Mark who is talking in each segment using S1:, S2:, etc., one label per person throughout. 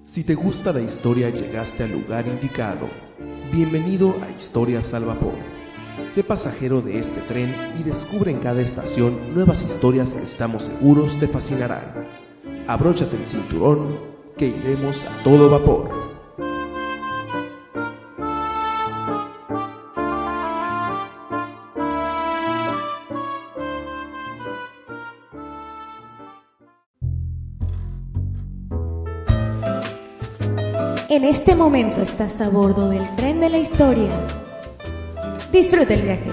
S1: Si te gusta la historia, llegaste al lugar indicado. Bienvenido a Historias al Vapor. Sé pasajero de este tren y descubre en cada estación nuevas historias que estamos seguros te fascinarán. Abróchate el cinturón, que iremos a todo vapor.
S2: En este momento estás a bordo del tren de la historia. Disfruta el viaje.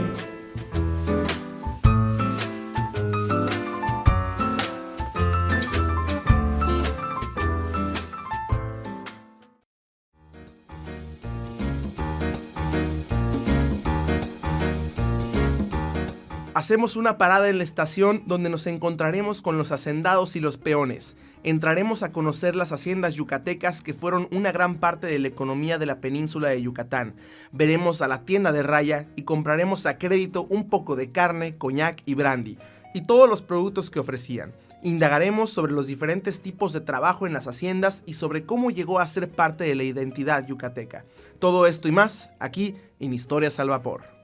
S3: Hacemos una parada en la estación donde nos encontraremos con los hacendados y los peones. Entraremos a conocer las haciendas yucatecas que fueron una gran parte de la economía de la península de Yucatán. Veremos a la tienda de raya y compraremos a crédito un poco de carne, coñac y brandy, y todos los productos que ofrecían. Indagaremos sobre los diferentes tipos de trabajo en las haciendas y sobre cómo llegó a ser parte de la identidad yucateca. Todo esto y más, aquí en Historias al Vapor.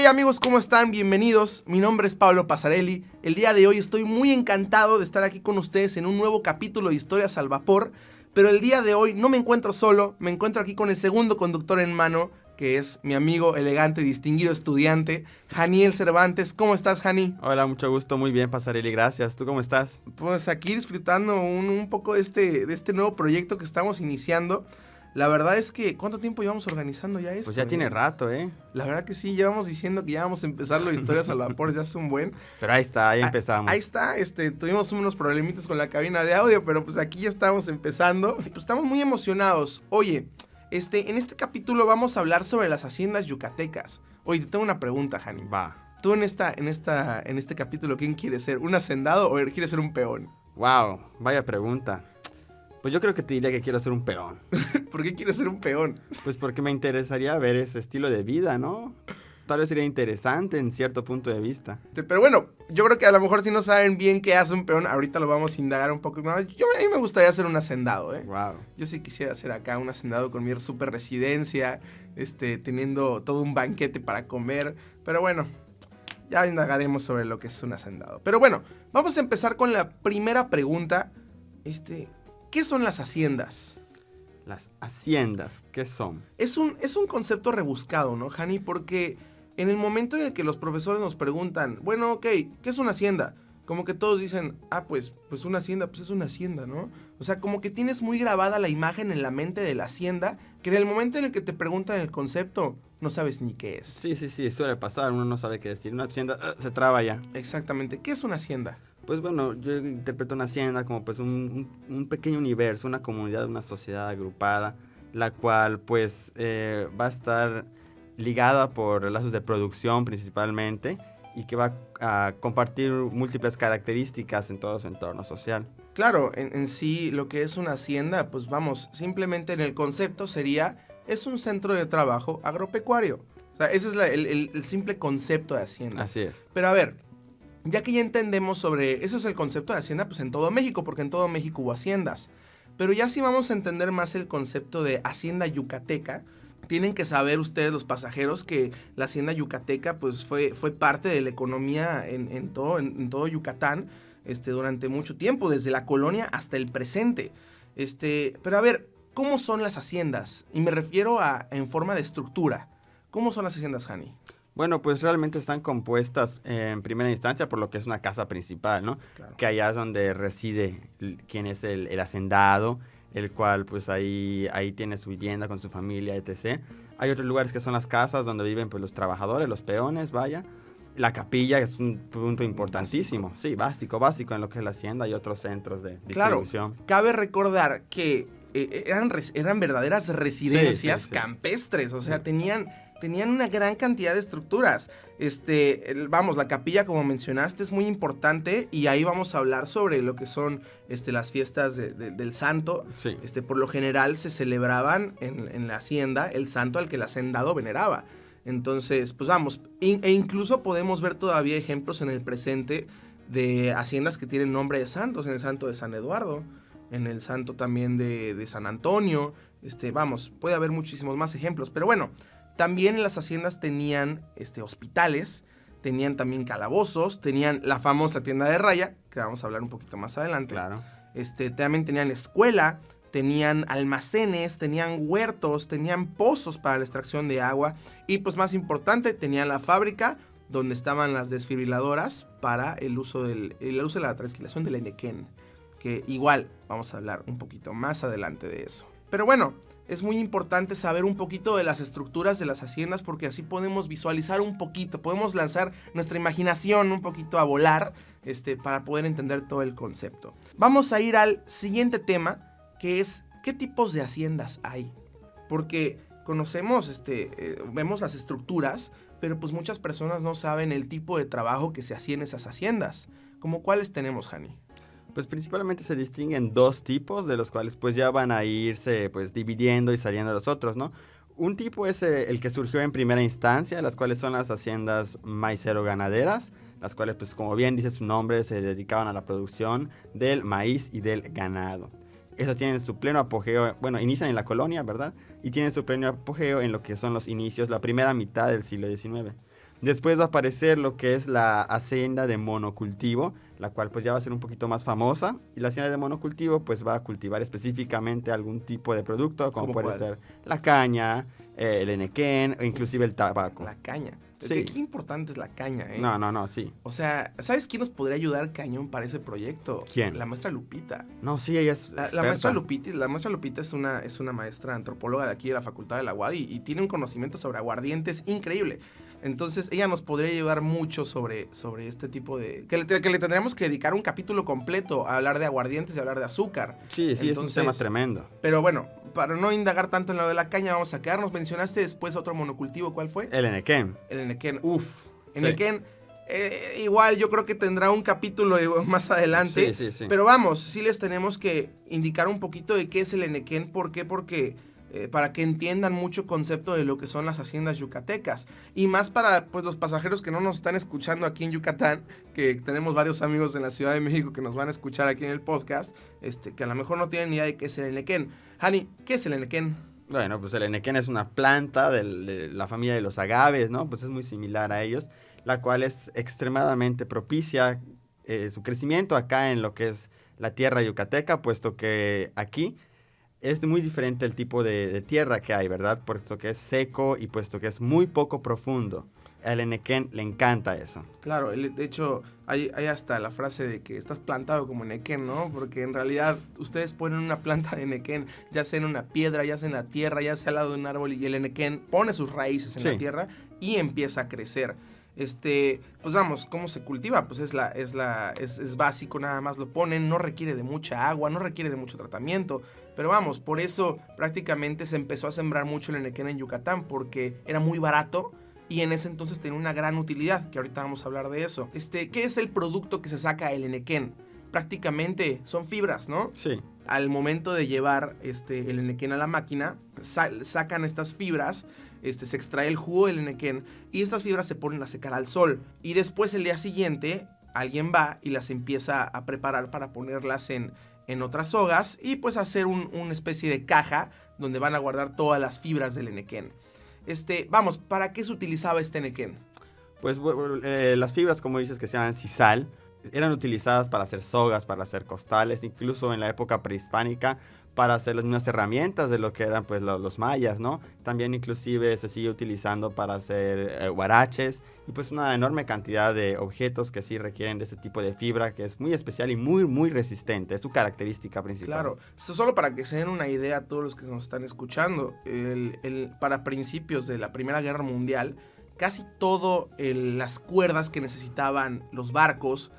S3: Amigos, ¿cómo están? Bienvenidos. Mi nombre es Pablo Pasarelli. El día de hoy estoy muy encantado de estar aquí con ustedes en un nuevo capítulo de Historias al Vapor, pero el día de hoy no me encuentro solo, me encuentro aquí con el segundo conductor en mano, que es mi amigo elegante y distinguido estudiante, Janiel Cervantes. ¿Cómo estás, Jani?
S4: Hola, mucho gusto, muy bien, Pasarelli, gracias. ¿Tú cómo estás?
S3: Pues aquí disfrutando un poco de este nuevo proyecto que estamos iniciando. La verdad es que, ¿cuánto tiempo llevamos organizando ya esto?
S4: Pues ya tiene rato, ¿eh?
S3: La verdad que sí, llevamos diciendo que ya vamos a empezar lo de Historias al Vapor ya hace un buen.
S4: Pero ahí está, ahí empezamos.
S3: Ahí está, tuvimos unos problemitas con la cabina de audio, pero pues aquí ya estamos empezando. Pues estamos muy emocionados. Oye, en este capítulo vamos a hablar sobre las haciendas yucatecas. Oye, te tengo una pregunta, Jani.
S4: Va.
S3: Tú en este capítulo, ¿quién quieres ser? ¿Un hacendado o quieres ser un peón?
S4: Wow, vaya pregunta. Pues yo creo que te diría que quiero ser un peón.
S3: ¿Por qué quieres ser un peón?
S4: Pues porque me interesaría ver ese estilo de vida, ¿no? Tal vez sería interesante en cierto punto de vista.
S3: Pero bueno, yo creo que a lo mejor si no saben bien qué hace un peón, ahorita lo vamos a indagar un poco más. A mí me gustaría ser un hacendado, ¿eh?
S4: Wow.
S3: Yo sí quisiera ser acá un hacendado con mi super residencia, teniendo todo un banquete para comer. Pero bueno, ya indagaremos sobre lo que es un hacendado. Pero bueno, vamos a empezar con la primera pregunta. ¿Qué son las haciendas?
S4: Las haciendas, ¿qué son?
S3: Es un concepto rebuscado, ¿no, Jani? Porque en el momento en el que los profesores nos preguntan, bueno, ok, ¿qué es una hacienda? Como que todos dicen, pues una hacienda, pues es una hacienda, ¿no? O sea, como que tienes muy grabada la imagen en la mente de la hacienda, que en el momento en el que te preguntan el concepto, no sabes ni qué es.
S4: Sí, suele pasar, uno no sabe qué decir. Una hacienda se traba ya.
S3: Exactamente, ¿qué es una hacienda?
S4: Pues bueno, yo interpreto una hacienda como pues un pequeño universo, una comunidad, una sociedad agrupada, la cual pues va a estar ligada por lazos de producción principalmente y que va a compartir múltiples características en todo su entorno social.
S3: Claro, en sí lo que es una hacienda, pues vamos, simplemente en el concepto es un centro de trabajo agropecuario. O sea, ese es el simple concepto de hacienda.
S4: Así es.
S3: Pero a ver, ya que ya entendemos sobre, eso es el concepto de hacienda, pues en todo México, porque en todo México hubo haciendas. Pero ya si vamos a entender más el concepto de hacienda yucateca, tienen que saber ustedes, los pasajeros, que la hacienda yucateca pues fue parte de la economía en todo Yucatán durante mucho tiempo, desde la colonia hasta el presente. Pero a ver, ¿cómo son las haciendas? Y me refiero en forma de estructura. ¿Cómo son las haciendas, Jani?
S4: Bueno, pues realmente están compuestas en primera instancia por lo que es una casa principal, ¿no? Claro. Que allá es donde reside quien es el hacendado, el cual pues ahí tiene su vivienda con su familia, etc. Hay otros lugares que son las casas donde viven pues los trabajadores, los peones, vaya. La capilla es un punto importantísimo. Básico. Sí, básico en lo que es la hacienda y otros centros de distribución.
S3: Claro, cabe recordar que eran verdaderas residencias campestres, o sea, tenían una gran cantidad de estructuras. La capilla, como mencionaste, es muy importante y ahí vamos a hablar sobre lo que son las fiestas del santo.
S4: Sí.
S3: Por lo general se celebraban en la hacienda el santo al que el hacendado veneraba. Entonces, pues vamos, e incluso podemos ver todavía ejemplos en el presente de haciendas que tienen nombre de santos, en el santo de San Eduardo, en el santo también de San Antonio, vamos, puede haber muchísimos más ejemplos, pero bueno, también las haciendas tenían hospitales, tenían también calabozos, tenían la famosa tienda de raya, que vamos a hablar un poquito más adelante.
S4: Claro.
S3: También tenían escuela, tenían almacenes, tenían huertos, tenían pozos para la extracción de agua y pues más importante, tenían la fábrica donde estaban las desfibriladoras para el uso de la trasquilación del enequén, que igual vamos a hablar un poquito más adelante de eso. Pero bueno, es muy importante saber un poquito de las estructuras de las haciendas porque así podemos visualizar un poquito, podemos lanzar nuestra imaginación un poquito a volar para poder entender todo el concepto. Vamos a ir al siguiente tema, que es ¿qué tipos de haciendas hay? Porque conocemos, vemos las estructuras, pero pues muchas personas no saben el tipo de trabajo que se hacía en esas haciendas. ¿Cómo cuáles tenemos, Hani?
S4: Pues principalmente se distinguen dos tipos, de los cuales pues ya van a irse pues dividiendo y saliendo los otros, ¿no? Un tipo es el que surgió en primera instancia, las cuales son las haciendas maicero-ganaderas, las cuales pues como bien dice su nombre, se dedicaban a la producción del maíz y del ganado. Esas tienen su pleno apogeo, bueno, inician en la colonia, ¿verdad? Y tienen su pleno apogeo en lo que son los inicios, la primera mitad del siglo XIX. Después va a aparecer lo que es la hacienda de monocultivo, la cual pues ya va a ser un poquito más famosa. Y la hacienda de monocultivo pues va a cultivar específicamente algún tipo de producto, como puede ser la caña, el enequén o inclusive el tabaco.
S3: La caña.
S4: Sí.
S3: Qué importante es la caña, ¿eh?
S4: No, sí.
S3: O sea, ¿sabes quién nos podría ayudar cañón para ese proyecto?
S4: ¿Quién?
S3: La maestra Lupita.
S4: No, sí, ella es
S3: La maestra Lupita es una maestra antropóloga de aquí de la Facultad de la UAD y tiene un conocimiento sobre aguardientes increíble. Entonces ella nos podría ayudar mucho sobre este tipo de... Que le tendríamos que dedicar un capítulo completo a hablar de aguardientes y hablar de azúcar.
S4: Sí, entonces, es un tema tremendo.
S3: Pero bueno, para no indagar tanto en lo de la caña, vamos a quedarnos. Mencionaste después otro monocultivo, ¿cuál fue?
S4: El enequén.
S3: El enequén, Enequén, igual yo creo que tendrá un capítulo más adelante.
S4: Sí.
S3: Pero vamos, sí les tenemos que indicar un poquito de qué es el enequén. ¿Por qué? Porque... para que entiendan mucho concepto de lo que son las haciendas yucatecas y más para pues los pasajeros que no nos están escuchando aquí en Yucatán, que tenemos varios amigos en la Ciudad de México que nos van a escuchar aquí en el podcast, que a lo mejor no tienen ni idea de qué es el enequén. Hani, ¿qué es el enequén?
S4: Bueno, pues el enequén es una planta de la familia de los agaves, ¿no? Pues es muy similar a ellos, la cual es extremadamente propicia su crecimiento acá en lo que es la tierra yucateca, puesto que aquí es muy diferente el tipo de tierra que hay, ¿verdad? Puesto que es seco y puesto que es muy poco profundo. Al enequén le encanta eso.
S3: Claro, de hecho, hay hasta la frase de que estás plantado como enequén, ¿no? Porque en realidad ustedes ponen una planta de enequén, ya sea en una piedra, ya sea en la tierra, ya sea al lado de un árbol, y el enequén pone sus raíces en la tierra y empieza a crecer. Pues vamos, ¿cómo se cultiva? Pues es básico, nada más lo ponen, no requiere de mucha agua, no requiere de mucho tratamiento, pero vamos, por eso prácticamente se empezó a sembrar mucho el enequén en Yucatán, porque era muy barato y en ese entonces tenía una gran utilidad, que ahorita vamos a hablar de eso. ¿Qué es el producto que se saca del enequén? Prácticamente son fibras, ¿no?
S4: Sí.
S3: Al momento de llevar el enequén a la máquina, sacan estas fibras, se extrae el jugo del enequén y estas fibras se ponen a secar al sol. Y después el día siguiente alguien va y las empieza a preparar para ponerlas en otras sogas y pues hacer una especie de caja donde van a guardar todas las fibras del enequén. Vamos, ¿para qué se utilizaba este enequén?
S4: Pues las fibras, como dices, que se llaman sisal, eran utilizadas para hacer sogas, para hacer costales, incluso en la época prehispánica, para hacer las mismas herramientas de lo que eran pues los mayas, ¿no? También inclusive se sigue utilizando para hacer huaraches y pues una enorme cantidad de objetos que sí requieren de ese tipo de fibra que es muy especial y muy, muy resistente, es su característica principal.
S3: Claro, esto solo para que se den una idea a todos los que nos están escuchando, para principios de la Primera Guerra Mundial, casi todas las cuerdas que necesitaban los barcos,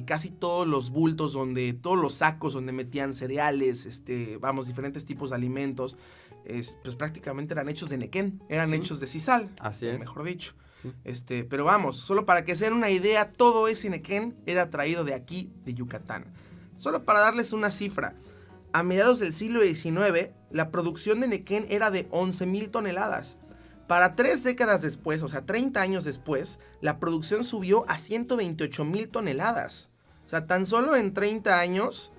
S3: casi todos los bultos todos los sacos donde metían cereales, diferentes tipos de alimentos, pues prácticamente eran hechos de enequén, eran hechos de sisal,
S4: así es,
S3: mejor dicho.
S4: Sí.
S3: Pero vamos, solo para que se den una idea, todo ese enequén era traído de aquí, de Yucatán. Solo para darles una cifra, a mediados del siglo XIX, la producción de enequén era de 11,000 toneladas. Para 3 décadas después, o sea, 30 años después, la producción subió a 128,000 toneladas. O sea, tan solo en 30 años,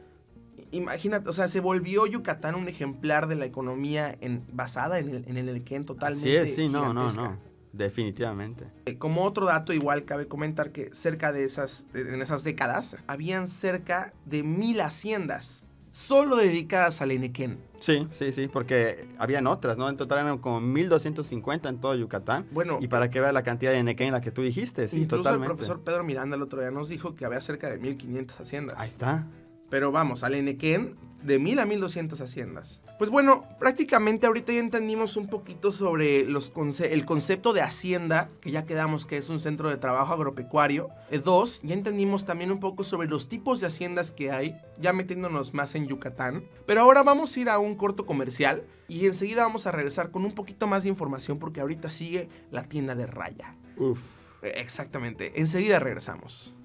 S3: imagínate, o sea, se volvió Yucatán un ejemplar de la economía basada en el Nequén totalmente.
S4: Así es, sí,
S3: gigantesca.
S4: no, definitivamente.
S3: Como otro dato, igual cabe comentar que cerca de en esas décadas, habían cerca de 1,000 haciendas solo dedicadas al Enequén.
S4: Sí, porque habían otras, ¿no? En total eran como 1,250 en todo Yucatán.
S3: Bueno,
S4: y para que veas la cantidad de Enequén en la que tú dijiste, sí,
S3: incluso
S4: totalmente.
S3: el profesor Pedro Miranda el otro día nos dijo que había cerca de 1,500 haciendas.
S4: Ahí está.
S3: Pero vamos, al Enequén, de 1,000 a 1,200 haciendas. Pues bueno, prácticamente ahorita ya entendimos un poquito sobre el concepto de hacienda, que ya quedamos que es un centro de trabajo agropecuario. 2, ya entendimos también un poco sobre los tipos de haciendas que hay, ya metiéndonos más en Yucatán. Pero ahora vamos a ir a un corto comercial y enseguida vamos a regresar con un poquito más de información porque ahorita sigue la tienda de Raya.
S4: Uf.
S3: Exactamente, enseguida regresamos.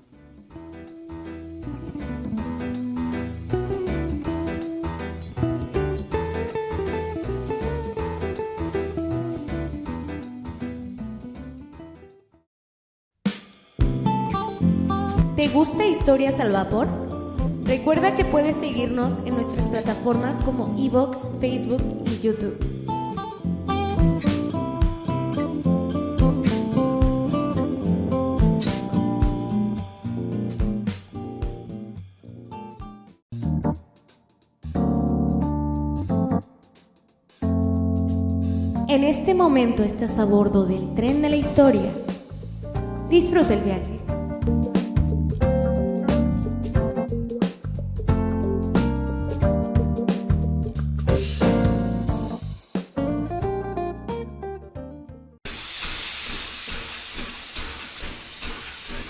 S2: ¿Te gusta Historias al Vapor? Recuerda que puedes seguirnos en nuestras plataformas como iVoox, Facebook y YouTube. En este momento estás a bordo del tren de la historia. Disfruta el viaje.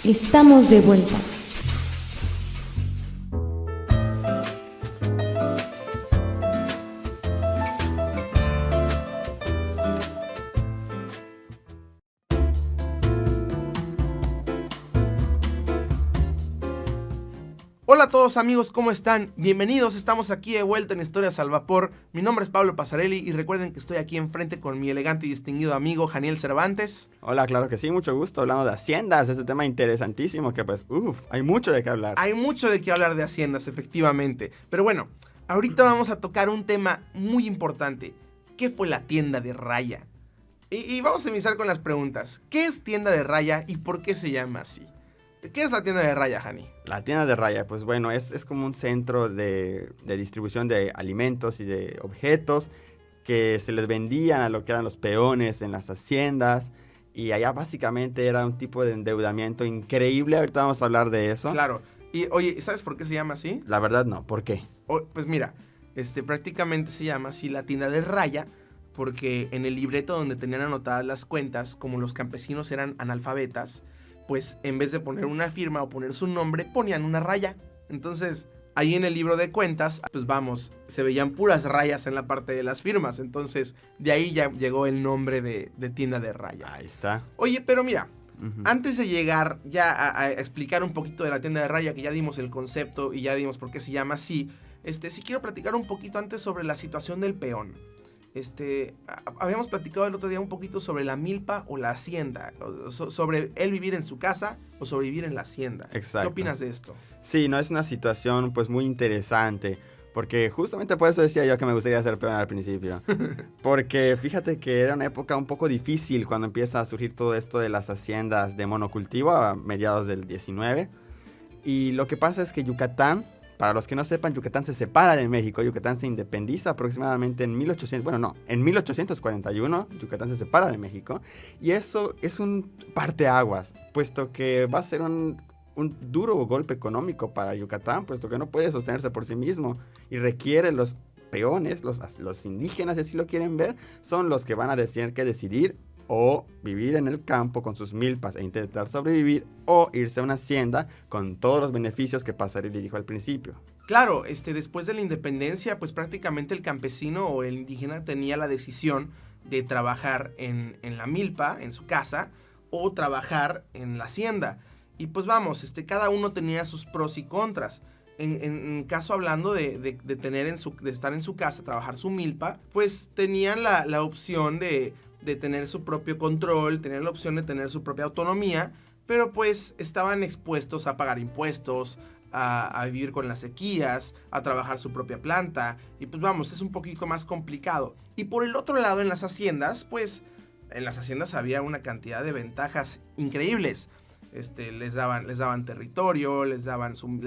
S2: Estamos de vuelta.
S3: Hola a todos amigos, ¿cómo están? Bienvenidos, estamos aquí de vuelta en Historias al Vapor. Mi nombre es Pablo Pasarelli y recuerden que estoy aquí enfrente con mi elegante y distinguido amigo Janiel Cervantes.
S4: Hola, claro que sí, mucho gusto, hablando de haciendas, este tema interesantísimo que pues, hay mucho de qué hablar.
S3: Hay mucho de qué hablar de haciendas, efectivamente. Pero bueno, ahorita vamos a tocar un tema muy importante. ¿Qué fue la tienda de Raya? Y vamos a iniciar con las preguntas. ¿Qué es tienda de Raya y por qué se llama así? ¿Qué es la tienda de Raya, Jani?
S4: La tienda de Raya, pues bueno, es como un centro de distribución de alimentos y de objetos que se les vendían a lo que eran los peones en las haciendas. Y allá básicamente era un tipo de endeudamiento increíble. Ahorita vamos a hablar de eso.
S3: Claro. Y oye, ¿sabes por qué se llama así?
S4: La verdad no. ¿Por qué?
S3: Pues mira, prácticamente se llama así la tienda de Raya porque en el libreto donde tenían anotadas las cuentas, como los campesinos eran analfabetas, pues en vez de poner una firma o poner su nombre, ponían una raya. Entonces, ahí en el libro de cuentas, pues vamos, se veían puras rayas en la parte de las firmas. Entonces, de ahí ya llegó el nombre de tienda de Raya.
S4: Ahí está.
S3: Oye, pero mira, antes de llegar ya a explicar un poquito de la tienda de Raya, que ya dimos el concepto y ya dimos por qué se llama así, sí quiero platicar un poquito antes sobre la situación del peón. Habíamos platicado el otro día un poquito sobre la milpa o la hacienda, sobre él vivir en su casa o sobrevivir en la hacienda.
S4: Exacto.
S3: ¿Qué opinas de esto?
S4: Sí, no, es una situación pues muy interesante, porque justamente por eso decía yo que me gustaría ser peón al principio, porque fíjate que era una época un poco difícil cuando empieza a surgir todo esto de las haciendas de monocultivo a mediados del 19, y lo que pasa es que Yucatán, para los que no sepan, Yucatán se separa de México. Yucatán se independiza aproximadamente en 1841. Yucatán se separa de México. Y eso es un parteaguas, puesto que va a ser un duro golpe económico para Yucatán, puesto que no puede sostenerse por sí mismo. Y requiere los peones, los indígenas, si así lo quieren ver, son los que van a tener que decidir o vivir en el campo con sus milpas e intentar sobrevivir, o irse a una hacienda con todos los beneficios que Pasarelli dijo al principio.
S3: Claro, después de la independencia, pues prácticamente el campesino o el indígena tenía la decisión de trabajar en la milpa, en su casa, o trabajar en la hacienda. Y pues vamos, cada uno tenía sus pros y contras. En caso hablando de estar en su casa, trabajar su milpa, pues tenían la opción de de tener su propio control, tener la opción de tener su propia autonomía, pero pues estaban expuestos a pagar impuestos, a vivir con las sequías, a trabajar su propia planta, y pues vamos, es un poquito más complicado. Y por el otro lado, en las haciendas, pues en las haciendas había una cantidad de ventajas increíbles. Les daban territorio, les daban su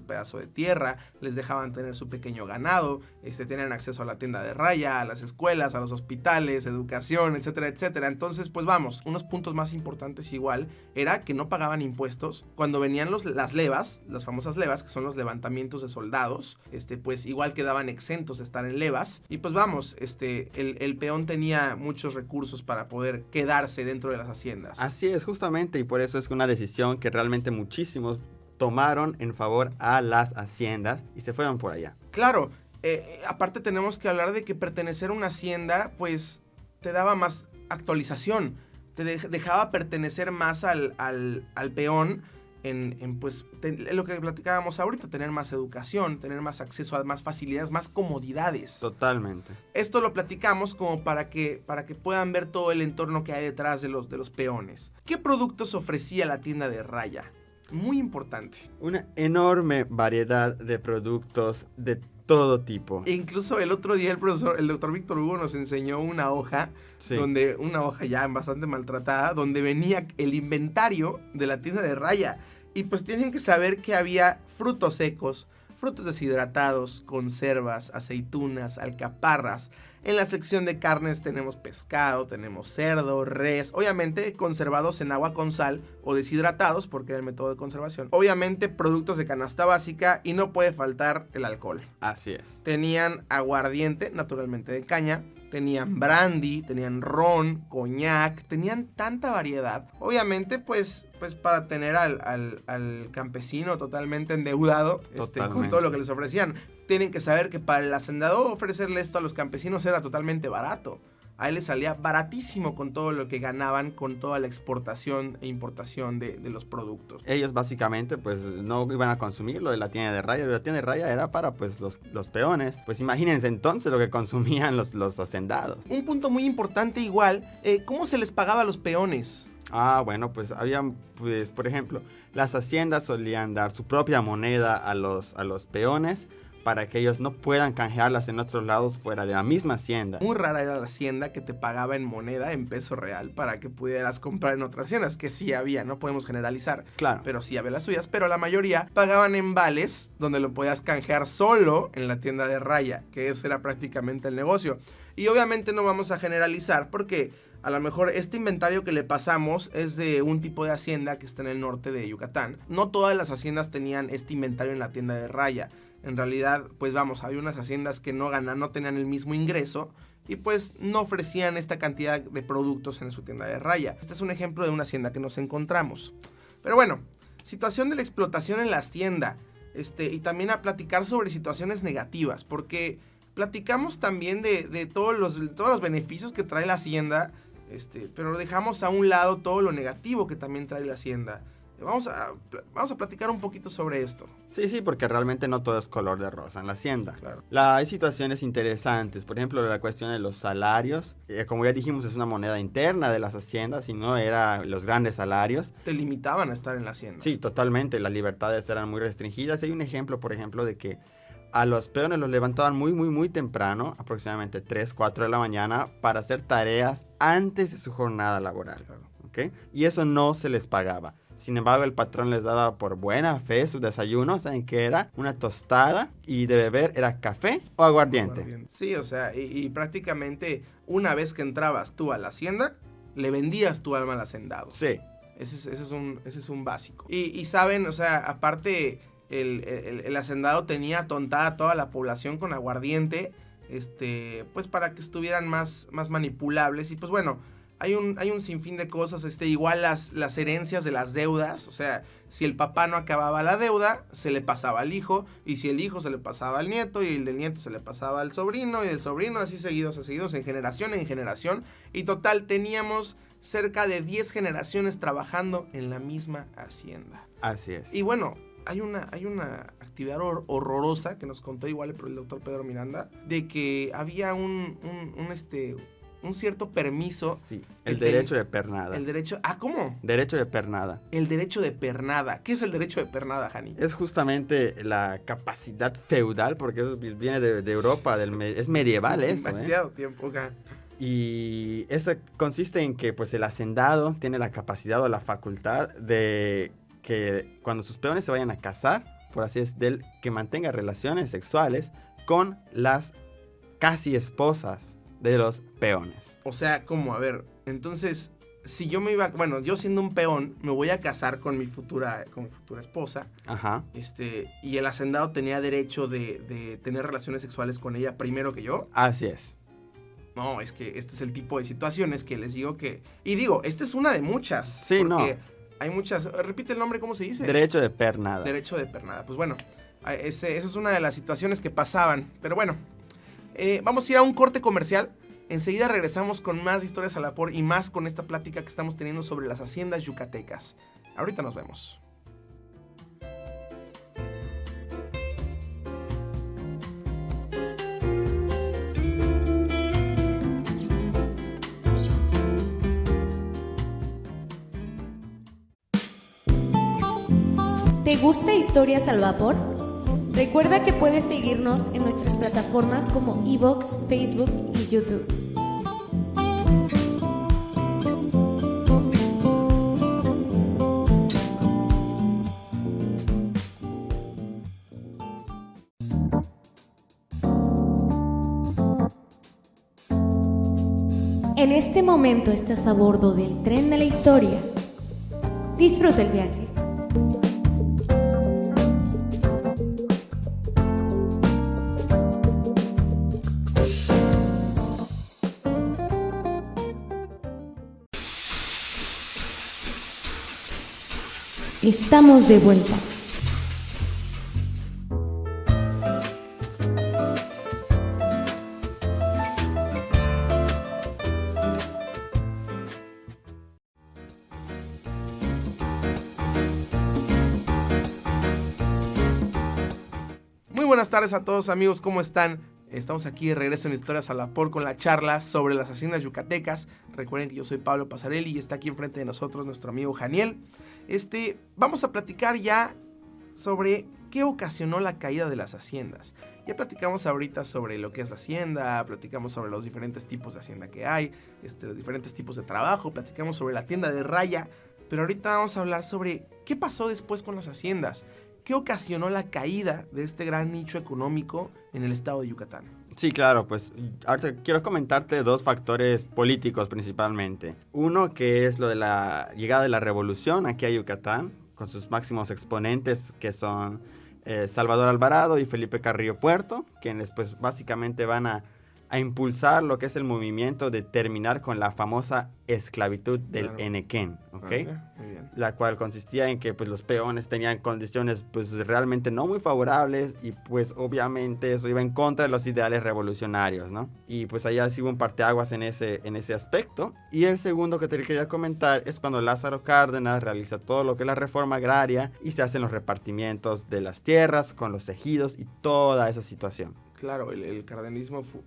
S3: pedazo de tierra, les dejaban tener su pequeño ganado, tenían acceso a la tienda de raya, a las escuelas, a los hospitales, educación, etcétera, etcétera. Entonces, pues vamos, unos puntos más importantes igual era que no pagaban impuestos. Cuando venían las levas, las famosas levas, que son los levantamientos de soldados, pues igual quedaban exentos de estar en levas. Y pues vamos, el peón tenía muchos recursos para poder quedarse dentro de las haciendas.
S4: Así es, justamente, y por eso es una decisión que realmente muchísimos tomaron en favor a las haciendas y se fueron por allá.
S3: Claro, aparte tenemos que hablar de que pertenecer a una hacienda pues te daba más actualización, te dejaba pertenecer más al peón en lo que platicábamos ahorita, tener más educación, tener más acceso a más facilidades, más comodidades.
S4: Totalmente.
S3: Esto lo platicamos como para que puedan ver todo el entorno que hay detrás de los peones. ¿Qué productos ofrecía la tienda de raya? Muy importante.
S4: Una enorme variedad de productos de todo tipo.
S3: E incluso el otro día el doctor Víctor Hugo nos enseñó una hoja,
S4: sí,
S3: una hoja ya bastante maltratada, donde venía el inventario de la tienda de raya. Y pues tienen que saber que había frutos secos, frutos deshidratados, conservas, aceitunas, alcaparras. En la sección de carnes tenemos pescado, tenemos cerdo, res, obviamente conservados en agua con sal o deshidratados porque era el método de conservación. Obviamente productos de canasta básica y no puede faltar el alcohol.
S4: Así es.
S3: Tenían aguardiente, naturalmente de caña, tenían brandy, tenían ron, coñac, tenían tanta variedad. Obviamente pues para tener al campesino totalmente endeudado con todo lo que les ofrecían. Tienen que saber que para el hacendado ofrecerle esto a los campesinos era totalmente barato. A él le salía baratísimo con todo lo que ganaban, con toda la exportación e importación de los productos.
S4: Ellos básicamente pues no iban a consumir lo de la tienda de raya. La tienda de raya era para pues los peones. Pues imagínense entonces lo que consumían los hacendados.
S3: Un punto muy importante igual, ¿cómo se les pagaba a los peones?
S4: Bueno, pues había, pues por ejemplo, las haciendas solían dar su propia moneda a los peones, para que ellos no puedan canjearlas en otros lados fuera de la misma hacienda.
S3: Muy rara era la hacienda que te pagaba en moneda, en peso real, para que pudieras comprar en otras haciendas, que sí había, no podemos generalizar.
S4: Claro.
S3: Pero sí había las suyas, pero la mayoría pagaban en vales, donde lo podías canjear solo en la tienda de raya, que ese era prácticamente el negocio. Y obviamente no vamos a generalizar, porque a lo mejor este inventario que le pasamos es de un tipo de hacienda que está en el norte de Yucatán. No todas las haciendas tenían este inventario en la tienda de raya. En realidad, pues vamos, había unas haciendas que no tenían el mismo ingreso y pues no ofrecían esta cantidad de productos en su tienda de raya. Este es un ejemplo de una hacienda que nos encontramos. Pero bueno, situación de la explotación en la hacienda, y también a platicar sobre situaciones negativas, porque platicamos también de todos los beneficios que trae la hacienda, pero dejamos a un lado todo lo negativo que también trae la hacienda. Vamos a platicar un poquito sobre esto.
S4: Sí, porque realmente no todo es color de rosa en la hacienda.
S3: Claro.
S4: Hay situaciones interesantes, por ejemplo, la cuestión de los salarios. Como ya dijimos, es una moneda interna de las haciendas y no eran los grandes salarios.
S3: Te limitaban a estar en la hacienda.
S4: Sí, totalmente. Las libertades eran muy restringidas. Hay un ejemplo, por ejemplo, de que a los peones los levantaban muy temprano, aproximadamente 3, 4 de la mañana, para hacer tareas antes de su jornada laboral.
S3: Claro.
S4: ¿Okay? Y eso no se les pagaba. Sin embargo, el patrón les daba por buena fe su desayuno. ¿Saben qué era? Una tostada, y de beber era café o aguardiente.
S3: Sí, o sea, y prácticamente una vez que entrabas tú a la hacienda, le vendías tu alma al hacendado.
S4: Sí.
S3: Ese es un básico. Y saben, o sea, aparte el hacendado tenía atontada a toda la población con aguardiente, pues para que estuvieran más manipulables. Y pues bueno, hay un sinfín de cosas, igual las herencias de las deudas. O sea, si el papá no acababa la deuda, se le pasaba al hijo, y si el hijo se le pasaba al nieto, y el del nieto se le pasaba al sobrino, y del sobrino así seguidos, en generación, y total teníamos cerca de 10 generaciones trabajando en la misma hacienda.
S4: Así es.
S3: Y bueno, hay una actividad horrorosa que nos contó igual el doctor Pedro Miranda, de que había un un cierto permiso.
S4: Sí, el derecho de pernada.
S3: El derecho... ¿Cómo?
S4: Derecho de pernada.
S3: El derecho de pernada. ¿Qué es el derecho de pernada, Jani?
S4: Es justamente la capacidad feudal, porque eso viene de Europa, es medieval eso.
S3: Demasiado tiempo, acá.
S4: Y eso consiste en que pues el hacendado tiene la capacidad o la facultad de que cuando sus peones se vayan a casar, por así decirlo, que mantenga relaciones sexuales con las casi esposas de los peones.
S3: O sea, ¿cómo? A ver, entonces, si yo me iba... Bueno, yo siendo un peón, me voy a casar con mi futura esposa.
S4: Ajá.
S3: Y el hacendado tenía derecho de tener relaciones sexuales con ella primero que yo.
S4: Así es.
S3: No, es que este es el tipo de situaciones que les digo que... Y digo, esta es una de muchas.
S4: Sí,
S3: porque hay muchas... Repite el nombre, ¿cómo se dice?
S4: Derecho de pernada.
S3: Derecho de pernada. Pues bueno, esa es una de las situaciones que pasaban. Pero bueno, vamos a ir a un corte comercial. Enseguida regresamos con más historias al vapor y más con esta plática que estamos teniendo sobre las haciendas yucatecas. Ahorita nos vemos.
S2: ¿Te gusta Historias al Vapor? Recuerda que puedes seguirnos en nuestras plataformas como iVoox, Facebook y YouTube. En este momento estás a bordo del tren de la historia. Disfruta el viaje. Estamos de vuelta.
S3: Muy buenas tardes a todos, amigos, ¿cómo están? Estamos aquí de regreso en Historias al Vapor con la charla sobre las haciendas yucatecas. Recuerden que yo soy Pablo Pasarelli y está aquí enfrente de nosotros nuestro amigo Janiel. Vamos a platicar ya sobre qué ocasionó la caída de las haciendas. Ya platicamos ahorita sobre lo que es la hacienda, platicamos sobre los diferentes tipos de hacienda que hay, los diferentes tipos de trabajo, platicamos sobre la tienda de raya, pero ahorita vamos a hablar sobre qué pasó después con las haciendas. ¿Qué ocasionó la caída de este gran nicho económico en el estado de Yucatán?
S4: Sí, claro, pues ahorita quiero comentarte dos factores políticos principalmente. Uno que es lo de la llegada de la revolución aquí a Yucatán, con sus máximos exponentes que son Salvador Alvarado y Felipe Carrillo Puerto, quienes pues básicamente van a impulsar lo que es el movimiento de terminar con la famosa esclavitud del Enequén, ¿ok?
S3: Muy bien.
S4: La cual consistía en que pues los peones tenían condiciones pues realmente no muy favorables y pues obviamente eso iba en contra de los ideales revolucionarios, ¿no? Y pues allá sí hubo un parteaguas en ese aspecto. Y el segundo que te quería comentar es cuando Lázaro Cárdenas realiza todo lo que es la reforma agraria y se hacen los repartimientos de las tierras con los ejidos y toda esa situación.
S3: Claro, el cardenismo fue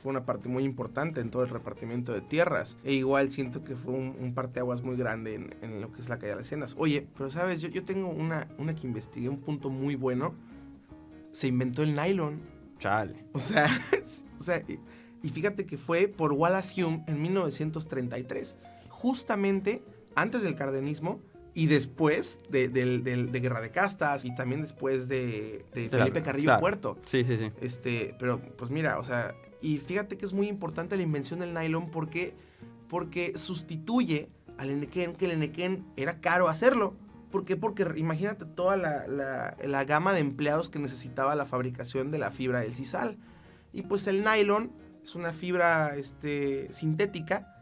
S3: una parte muy importante en todo el repartimiento de tierras. E igual siento que fue un parteaguas muy grande en lo que es la caída de las haciendas. Oye, pero sabes, yo tengo una que investigué, un punto muy bueno. Se inventó el nylon.
S4: Chale.
S3: O sea, y fíjate que fue por Wallace Hume en 1933. Justamente antes del cardenismo y después de Guerra de Castas y también después de Felipe Carrillo Puerto.
S4: Sí.
S3: Pero pues mira, o sea, y fíjate que es muy importante la invención del nylon porque sustituye al enequén, que el enequén era caro hacerlo. ¿Por qué? Porque imagínate toda la gama de empleados que necesitaba la fabricación de la fibra del sisal. Y pues el nylon es una fibra sintética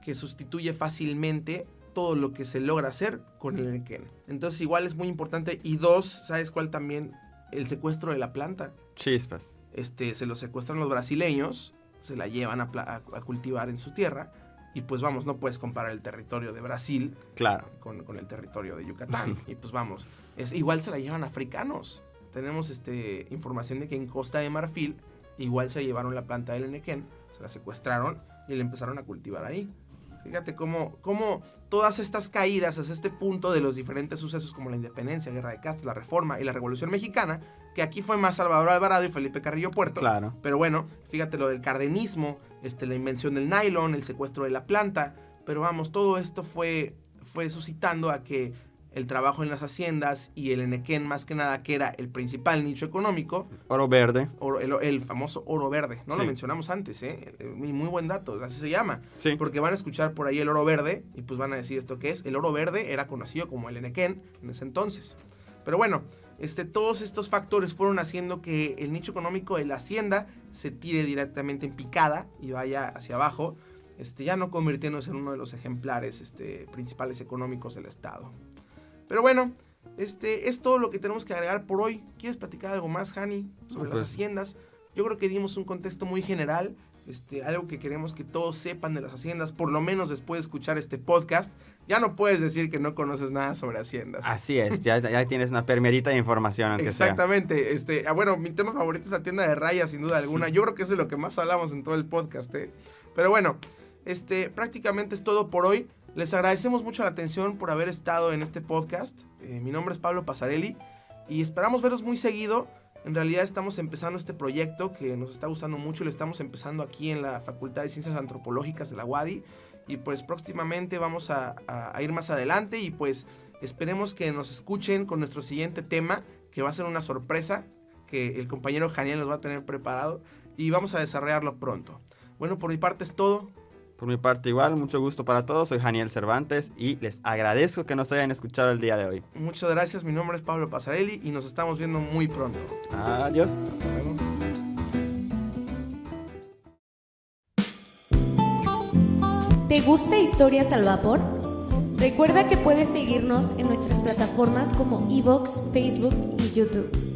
S3: que sustituye fácilmente todo lo que se logra hacer con el enequén. Entonces igual es muy importante. Y dos, ¿sabes cuál también? El secuestro de la planta.
S4: Chispas.
S3: Se lo secuestran los brasileños, se la llevan a cultivar en su tierra. Y pues vamos, no puedes comparar el territorio de Brasil,
S4: claro,
S3: con el territorio de Yucatán. Y pues vamos, igual se la llevan africanos. Tenemos información de que en Costa de Marfil igual se llevaron la planta del enequén, se la secuestraron y le empezaron a cultivar ahí. Fíjate cómo todas estas caídas hasta este punto de los diferentes sucesos como la independencia, Guerra de Castas, la Reforma y la Revolución Mexicana, que aquí fue más Salvador Alvarado y Felipe Carrillo Puerto.
S4: Claro.
S3: Pero bueno, fíjate lo del cardenismo, la invención del nylon, el secuestro de la planta. Pero vamos, todo esto fue suscitando a que el trabajo en las haciendas y el enequén, más que nada, que era el principal nicho económico.
S4: Oro verde.
S3: El famoso oro verde. No
S4: sí.
S3: Lo mencionamos antes, muy buen dato, así se llama.
S4: Sí.
S3: Porque van a escuchar por ahí el oro verde y pues van a decir esto que es. El oro verde era conocido como el enequén en ese entonces. Pero bueno, todos estos factores fueron haciendo que el nicho económico de la hacienda se tire directamente en picada y vaya hacia abajo, ya no convirtiéndose en uno de los ejemplares principales económicos del estado. Pero bueno, es todo lo que tenemos que agregar por hoy. ¿Quieres platicar algo más, Hani, sobre las haciendas? Yo creo que dimos un contexto muy general, algo que queremos que todos sepan de las haciendas, por lo menos después de escuchar este podcast. Ya no puedes decir que no conoces nada sobre haciendas.
S4: Así es, ya tienes una permerita de información, aunque
S3: Exactamente. Bueno, mi tema favorito es la tienda de rayas, sin duda alguna. Yo creo que es de lo que más hablamos en todo el podcast, Pero bueno, prácticamente es todo por hoy. Les agradecemos mucho la atención por haber estado en este podcast. Mi nombre es Pablo Pasarelli y esperamos veros muy seguido. En realidad estamos empezando este proyecto que nos está gustando mucho. Lo estamos empezando aquí en la Facultad de Ciencias Antropológicas de la UADY. Y pues próximamente vamos a ir más adelante y pues esperemos que nos escuchen con nuestro siguiente tema, que va a ser una sorpresa que el compañero Janiel nos va a tener preparado y vamos a desarrollarlo pronto. Bueno, por mi parte es todo.
S4: Por mi parte igual, mucho gusto para todos. Soy Janiel Cervantes y les agradezco que nos hayan escuchado el día de hoy.
S3: Muchas gracias, mi nombre es Pablo Pasarelli y nos estamos viendo muy pronto.
S4: Adiós.
S3: Hasta luego.
S2: ¿Te gusta Historias al Vapor? Recuerda que puedes seguirnos en nuestras plataformas como iVoox, Facebook y YouTube.